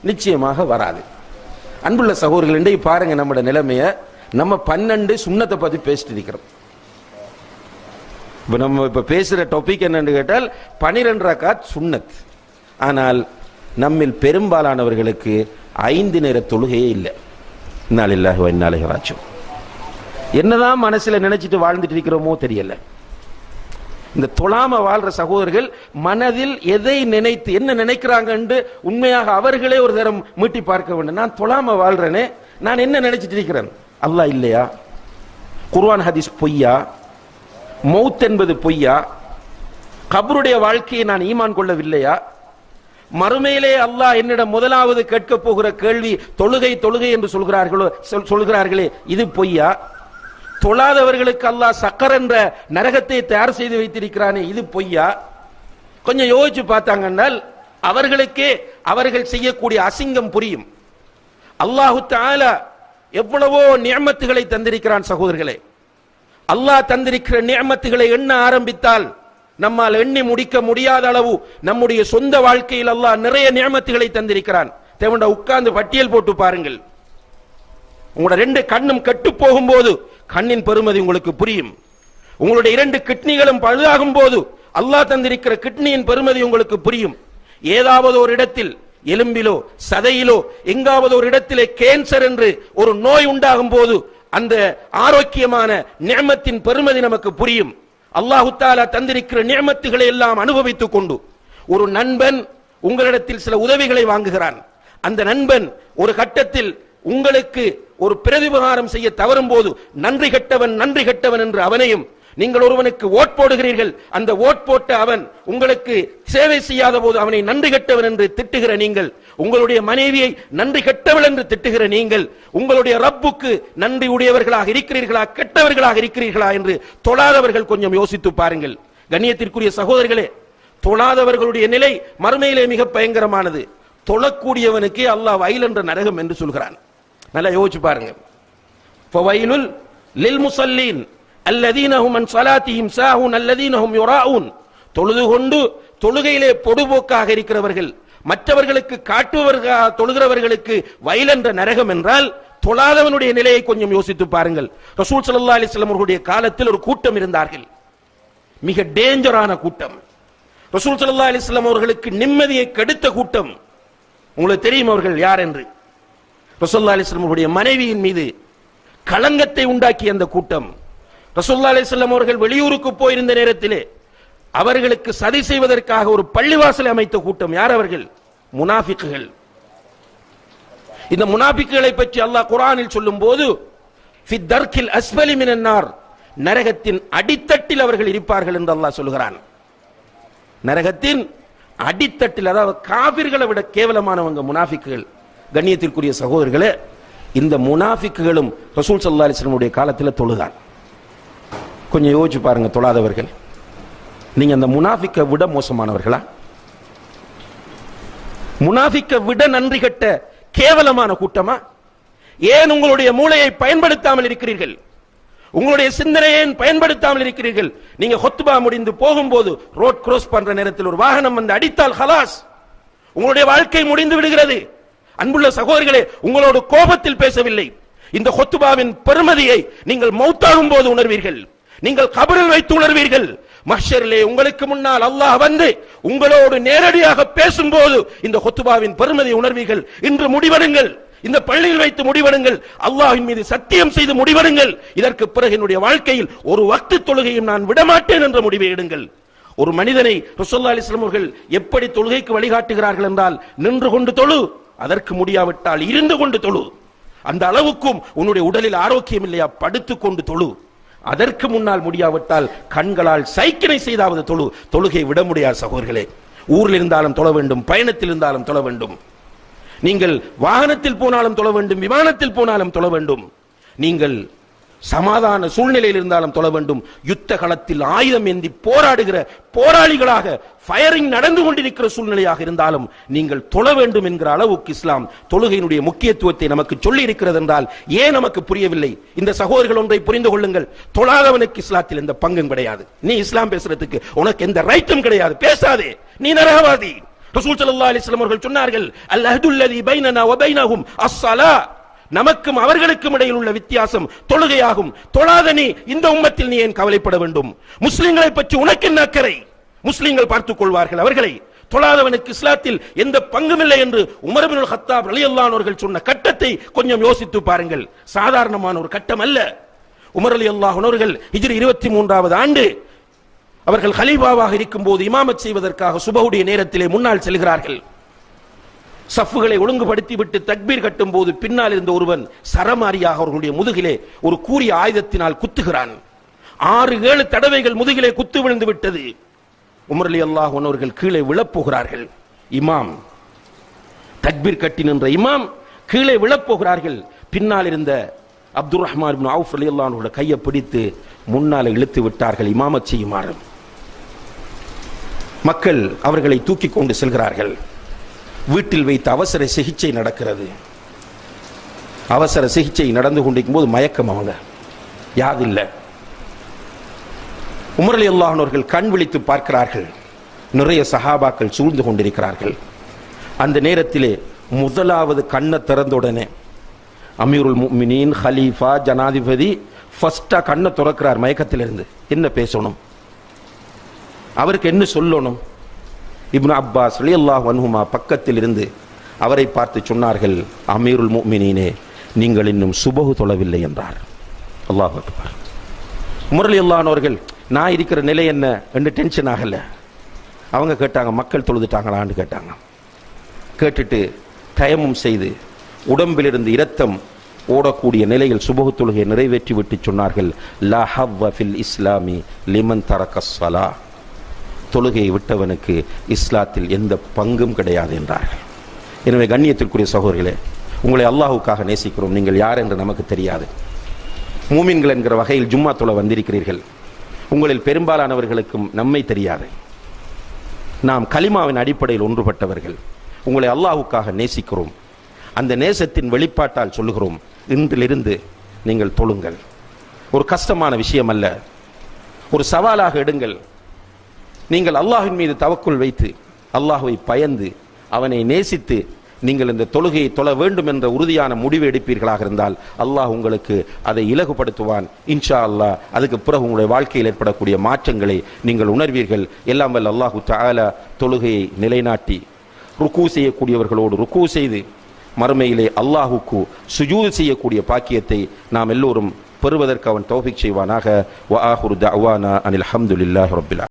நிச்சயமாக வராது. அன்புள்ள சகோதரர்கள், இன்றைக்கு பாருங்க நம்முடைய நிலைமைய. நம்ம 12 சுன்னத்தை பத்தி பேசிட்டு இருக்கிறோம். நம்ம இப்ப பேசுற டாபிக் என்னன்னு கேட்டால் 12 ரக்காத் சுன்னத். ஆனால் நம்மில் பெரும்பாலானவர்களுக்கு 5 நேர தொழுகையே இல்லை. இன்னா லில்லாஹி வ இன்னா இலைஹி ராஜிஊன். என்னதான் மனசுல நினைச்சிட்டு வாழ்ந்துட்டு இருக்கிறோமோ தெரியல. இந்த தொழாம வாழ்ற சகோதரர்கள் மனதில் எதை நினைத்து என்ன நினைக்கிறாங்க என்று உண்மையாக அவர்களே ஒரு தரம் மீட்டி பார்க்க வேண்டும். நான் தொழாம வாழ்றேனே, நான் என்ன நினைச்சிட்டு இருக்கிறேன்? அல்லாஹ் இல்லையா? குர்ஆன் ஹதீஸ் பொய்யா? மௌத் என்பது பொய்யா? கபருடைய வாழ்க்கையை நான் ஈமான் கொள்ளவில்லையா? மறுமையிலே அல்லாஹ் என்னிடம் முதலாவது கேட்க போகிற கேள்வி தொழுகை தொழுகை என்று சொல்கிறார்களே, இது பொய்யா? தொழாதவர்களுக்கு அல்லாஹ் சக்கர் என்ற நரகத்தை தயார் செய்து வைத்திருக்கிறானே, இது பொய்யா? கொஞ்சம் யோசிச்சு பார்த்தாங்கன்னால் அவர்களுக்கே அவர்கள் செய்யக்கூடிய அசிங்கம் புரியும். அல்லாஹு தஆலா எவ்வளவோ நிஅமத்துகளை தந்திருக்கிறான் சகோதரர்களே. அல்லாஹ் தந்திருக்கிற நிஅமத்துகளை எண்ண ஆரம்பித்தால் நம்மால் எண்ணி முடிக்க முடியாத அளவு நம்முடைய சொந்த வாழ்க்கையில் அல்லாஹ் நிறைய நிஅமத்துகளை தந்திருக்கிறான். தேவண்ட உட்கார்ந்து பட்டியல் போட்டு பாருங்கள். உங்களோட 2 கண்ணும் கெட்டு போகும்போது கண்ணின் பெருமதி உங்களுக்கு புரியும். உங்களுடைய 2 கிட்னிகளும் பழுதாகும் போது அல்லாஹ் தந்திருக்கிற கிட்னியின் பெருமதி உங்களுக்கு புரியும். ஏதாவது ஒரு இடத்தில் எலும்பிலோ சதையிலோ எங்காவது ஒரு இடத்திலே கேன்சர் என்று ஒரு நோய் உண்டாகும் போது அந்த ஆரோக்கியமான நிஅமத்தின் பெருமதி நமக்கு புரியும். அல்லாஹு தஆலா தந்திருக்கிற நிஅமத்துகளை எல்லாம் அனுபவித்துக் கொண்டு ஒரு நண்பன் உங்களிடத்தில் சில உதவிகளை வாங்குகிறான். அந்த நண்பன் ஒரு கட்டத்தில் உங்களுக்கு ஒரு பிரதிபகாரம் செய்ய தவறும் போது நன்றி கெட்டவன் என்று அவனையும், நீங்கள் ஒருவனுக்கு ஓட் போடுகிறீர்கள், அந்த ஓட் போட்ட அவன் உங்களுக்கு சேவை செய்யாத போது அவனை நன்றி கெட்டவன் என்று திட்டுகிற நீங்கள், உங்களுடைய மனைவியை நன்றி கெட்டவள் என்று திட்டுகிற நீங்கள், உங்களுடைய ரப்புக்கு நன்றி உடையவர்களாக இருக்கிறீர்களா கெட்டவர்களாக இருக்கிறீர்களா என்று தொழாதவர்கள் கொஞ்சம் யோசித்து பாருங்கள். கண்ணியத்திற்குரிய சகோதரர்களே, தொழாதவர்களுடைய நிலை மறுமையிலே மிக பயங்கரமானது. தொழக்கூடியவனுக்கு அல்லாஹ் வயல் என்ற நரகம் என்று சொல்கிறான். நல்லா யோசிச்சு பாருங்க. ஃபவைலுல் லில் முஸல்லீன் அல்லதீன ஹும் அன் ஸலாத்திஹிம் சாஹூன் அல்லதீன ஹும் யுராஊன். தொழுது கொண்டு தொழுகையிலே பொடுபோக்காக இருக்கிறவர்கள், மற்றவர்களுக்கு காட்டுவவர்களாக தொழுகிறவர்களுக்கு வயல் என்ற நரகம் என்றால் தொழாதவனுடைய நிலையை கொஞ்சம் யோசித்து பாருங்கள். ரசூல் ஸல்லல்லாஹு அலைஹி வஸல்லம் அவர்களுடைய காலத்தில் ஒரு கூட்டம் இருந்தார்கள், மிக டேஞ்சரான கூட்டம். ரசூல் ஸல்லல்லாஹு அலைஹி வஸல்லம் அவர்களுக்கு நிம்மதியை கெடுத்த கூட்டம். உங்களுக்கு தெரியும் அவர்கள் யார் என்று? ரசூலுல்லாஹி அலைஹி வஸல்லம் அவருடைய மனைவியின் மீது களங்கத்தை உண்டாக்கிய அந்த கூட்டம். ரசூலுல்லாஹி அலைஹி வஸல்லம் அவர்கள் வெளியூருக்கு போயிருந்த நேரத்திலே அவர்களுக்கு சதி செய்வதற்காக ஒரு பள்ளிவாசலை அமைத்த கூட்டம். யார் அவர்கள்? முனாஃபிக்குகள். இந்த முனாஃபிக்குகளை பற்றி அல்லாஹ் குர்ஆனில் சொல்லும் போது ஃபி தர்கில் அஸ்ஃபலி மினன் நார், நரகத்தின் அடித்தட்டில் அவர்கள் இருப்பார்கள் என்று அல்லாஹ் சொல்கிறான். நரகத்தின் அடித்தட்டில், அதாவது காபிர்களை விட கேவலமானவங்க முனாஃபிக்குகள். கண்ணியத்திற்குரிய சகோதரர்களே, இந்த முனாஃபிக்குகளும் ரசூல் ஸல்லல்லாஹு அலைஹி வஸல்லம் உடைய காலத்தில் தொழுதான். கொஞ்சம் யோசிச்சு பாருங்க, தொழாதவர்கள். நீங்க அந்த முனாஃபிக்கை விட மோசமானவர்களா? முனாஃபிக்கை விட நன்றி கட்ட கேவலமான கூட்டமா? ஏன் உங்களுடைய மூளையை பயன்படுத்தாமல் இருக்கிறீர்கள்? உங்களுடைய சிந்தனையை பயன்படுத்தாமல் இருக்கிறீர்கள்? நீங்க ஹுத்பா முடிந்து போகும்போது ரோட் கிராஸ் பண்ற நேரத்தில் ஒரு வாகனம் வந்து அடித்தால் ஹலாஸ், உங்களுடைய வாழ்க்கை முடிந்து விடுகிறது. அன்புள்ள சகோதரர்களே, உங்களோடு கோபத்தில் பேசவில்லை. இந்த ஹுத்பாவின் பெருமதியை நீங்கள் மௌத்தாகும் போது உணர்வீர்கள், நீங்கள் கபரில் வைத்து உணர்வீர்கள். மஹ்ஷரிலே உங்களுக்கு முன்னால் அல்லாஹ் வந்து உங்களோடு நேரடியாக பேசும்போது இந்த ஹுத்பாவின் பெருமதியை உணர்வீர்கள். இன்று முடிவெடுங்கள், இந்த பள்ளியில் வைத்து முடிவெடுங்கள், அல்லாஹ்வின் மீது சத்தியம் செய்து முடிவெடுங்கள். இதற்கு பிறகு என்னுடைய வாழ்க்கையில் ஒரு வக்து தொழுகையும் நான் விடமாட்டேன் என்ற முடிவை எடுங்கள். ஒரு மனிதனை ரசூலுல்லாஹி அலைஹி வஸல்லம் அவர்கள் எப்படி தொழுகைக்கு வழிகாட்டுகிறார்கள் என்றால், நின்று கொண்டு தொழு, அதற்கு முடியாவிட்டால் இருந்து கொண்டு தொழு. அந்த அளவுக்கும் உன்னுடைய உடலில் ஆரோக்கியம் இல்லையா, படுத்துக் கொண்டு தொழு. அதற்கு முன்னால் முடியாவிட்டால் கண்களால் சைக்கினை செய்தாவது தொழு. தொழுகை விட முடியாது சகோதரர்களே. ஊரில் இருந்தாலும் தொழ வேண்டும், பயணத்தில் இருந்தாலும் தொழ வேண்டும். நீங்கள் வாகனத்தில் போனாலும் தொழ வேண்டும், விமானத்தில் போனாலும் தொழ வேண்டும். நீங்கள் சமாதான சூழ்நிலையில் இருந்தாலும் தொழ வேண்டும். யுத்த களத்தில் ஆயுதம் ஏந்தி போராடுகிற போராளிகளாக ஃபயரிங் நடந்து கொண்டிருக்கிற சூழ்நிலையாக இருந்தாலும் நீங்கள் தொழ வேண்டும் என்கிற அளவுக்கு இஸ்லாம் தொழுகையினுடைய முக்கியத்துவத்தை நமக்கு சொல்லி இருக்கிறது என்றால் ஏன் நமக்கு புரியவில்லை? இந்த சகோதரர்கள் ஒன்றை புரிந்து கொள்ளுங்கள், தொழாதவனுக்கு இஸ்லாத்தில் எந்த பங்கும் கிடையாது. நீ இஸ்லாம் பேசுறதுக்கு உனக்கு எந்த ரைட்டும் கிடையாது, பேசாதே, நீ நரகவாதி. ரசூல் ஸல்லல்லாஹு அலைஹி வஸல்லம் அவர்கள் சொன்னார்கள், அல் அஹ்துல்லதி பைனனா வ பைனஹும் அஸ்ஸலா, நமக்கும் அவர்களுக்கும் இடையில் உள்ள வித்தியாசம் தொழுகையாகும். தொழாத நீ இந்த உம்மத்தில் நீ ஏன் கவலைப்பட வேண்டும்? முஸ்லிம்களை பற்றி உனக்கு என்ன அக்கறை? முஸ்லிம்கள் பார்த்துக் கொள்வார்கள் அவர்களை. தொழாதவனுக்கு இஸ்லாத்தில் எந்த பங்கும் இல்லை என்று உமர் இப்னுல் கத்தாப் ரலியல்லாஹு அன்ஹு அவர்கள் சொன்ன கட்டத்தை கொஞ்சம் யோசித்து பாருங்கள். சாதாரணமான ஒரு கட்டம் அல்ல. உமர் ரலியல்லாஹு அன்ஹு அவர்கள் ஹிஜ்ரி 23வது ஆண்டு அவர்கள் கலீஃபாவாக இருக்கும் போது இமாமத் செய்வதற்காக சுபஹுடைய நேரத்திலே முன்னால் செல்கிறார்கள். சஃப்புகளை ஒழுங்குபடுத்தி விட்டு தக்பீர் கட்டும் போது பின்னால் இருந்த ஒருவன் சரமாரியாக அவர்களுடைய முதுகிலே ஒரு கூரிய ஆயுதத்தினால் குத்துகிறான். 6-7 தடவைகள் முதுகிலே குத்து விழுந்து விட்டது. உமர் ரலியல்லாஹு அன்ஹு அவர்கள் கீழே விழப்போகிறார்கள். இமாம் தக்பீர் கட்டி நின்ற இமாம் கீழே விழப்போகிறார்கள். பின்னால் இருந்த அப்துர் ரஹ்மான் இப்னு அவுஃப் ரலியல்லாஹு அன்ஹு கையை பிடித்து முன்னால் இழுத்து விட்டார்கள் இமாமத் செய்யுமாறு. மக்கள் அவர்களை தூக்கி கொண்டு செல்கிறார்கள். வீட்டில் வைத்து அவசர சிகிச்சை நடக்கிறது. அவசர சிகிச்சை நடந்து கொண்டிருக்கும் போது மயக்கம், அவங்க யாதில்லை. உமர் ரலியல்லாஹு அன்ஹு அவர்கள் கண் விழித்து பார்க்கிறார்கள். நிறைய சஹாபாக்கள் சூழ்ந்து கொண்டிருக்கிறார்கள். அந்த நேரத்திலே முதலாவது கண்ணை திறந்தவுடனே அமீருல் முஃமினீன், ஹலீஃபா, ஜனாதிபதி ஃபர்ஸ்டா கண்ணை திறக்கிறார் மயக்கத்திலிருந்து. என்ன பேசணும், அவருக்கு என்ன சொல்லணும்? இப்னு அப்பாஸ் ரலியல்லாஹு அன்ஹுமா பக்கத்தில் இருந்து அவரை பார்த்து சொன்னார்கள், அமீருல் முஃமினீனே, நீங்கள் இன்னும் சுபஹு தொழவில்லை என்றார். அல்லாஹ் அக்பர். உமர் ரலியல்லாஹு அன்ஹு அவர்கள் நான் இருக்கிற நிலை என்ன என்று டென்ஷன் ஆகல. அவங்க கேட்டாங்க, மக்கள் தொழுதுட்டாங்களான்னு கேட்டாங்க. கேட்டுட்டு தயமும் செய்து உடம்பிலிருந்து இரத்தம் ஓடக்கூடிய நிலையில் சுபஹு தொழுகையை நிறைவேற்றி விட்டு சொன்னார்கள், லா ஹவ்வ ஃபில் இஸ்லாமி லிமன் தரக்கஸ் ஸலா, தொழுகையை விட்டவனுக்கு இஸ்லாத்தில் எந்த பங்கும் கிடையாது என்றார்கள். எனவே கண்ணியத்திற்குரிய சகோதரர்களே, உங்களை அல்லாஹ்வுக்காக நேசிக்கிறோம். நீங்கள் யார் என்று நமக்கு தெரியாது. மூமின்கள் என்கிற வகையில் ஜும்மா தொழ வந்திருக்கிறீர்கள். உங்களில் பெரும்பாலானவர்களுக்கும் நம்மை தெரியாது. நாம் கலிமாவின் அடிப்படையில் ஒன்றுபட்டவர்கள். உங்களை அல்லாஹ்வுக்காக நேசிக்கிறோம். அந்த நேசத்தின் வெளிப்பாட்டால் சொல்லுகிறோம், இன்றிலிருந்து நீங்கள் தொழுங்கள். ஒரு கஷ்டமான விஷயம் அல்ல, ஒரு சவாலாக எடுங்கள். நீங்கள் அல்லாஹ்வின் மீது தவக்குல் வைத்து அல்லாஹ்வை பயந்து அவனை நேசித்து நீங்கள் இந்த தொழுகையை தொழ வேண்டும் என்ற உறுதியான முடிவு எடுப்பீர்களாக இருந்தால் அல்லாஹ் உங்களுக்கு அதை இலகுபடுத்துவான் இன்ஷா அல்லாஹ். அதுக்கு பிறகு உங்களுடைய வாழ்க்கையில் ஏற்படக்கூடிய மாற்றங்களை நீங்கள் உணர்வீர்கள். எல்லாம் வல்ல அல்லாஹு தஆலா தொழுகையை நிலைநாட்டி ருக்கு செய்யக்கூடியவர்களோடு ருக்கு செய்து மறுமையிலே அல்லாஹுக்கு சுஜூத் செய்யக்கூடிய பாக்கியத்தை நாம் எல்லோரும் பெறுவதற்கு அவன் தௌஃபீக் செய்வானாக. வ ஆஹிரு தஅவானா அனில் ஹம்துலில்லாஹி ரப்பில் ஆலமீன்.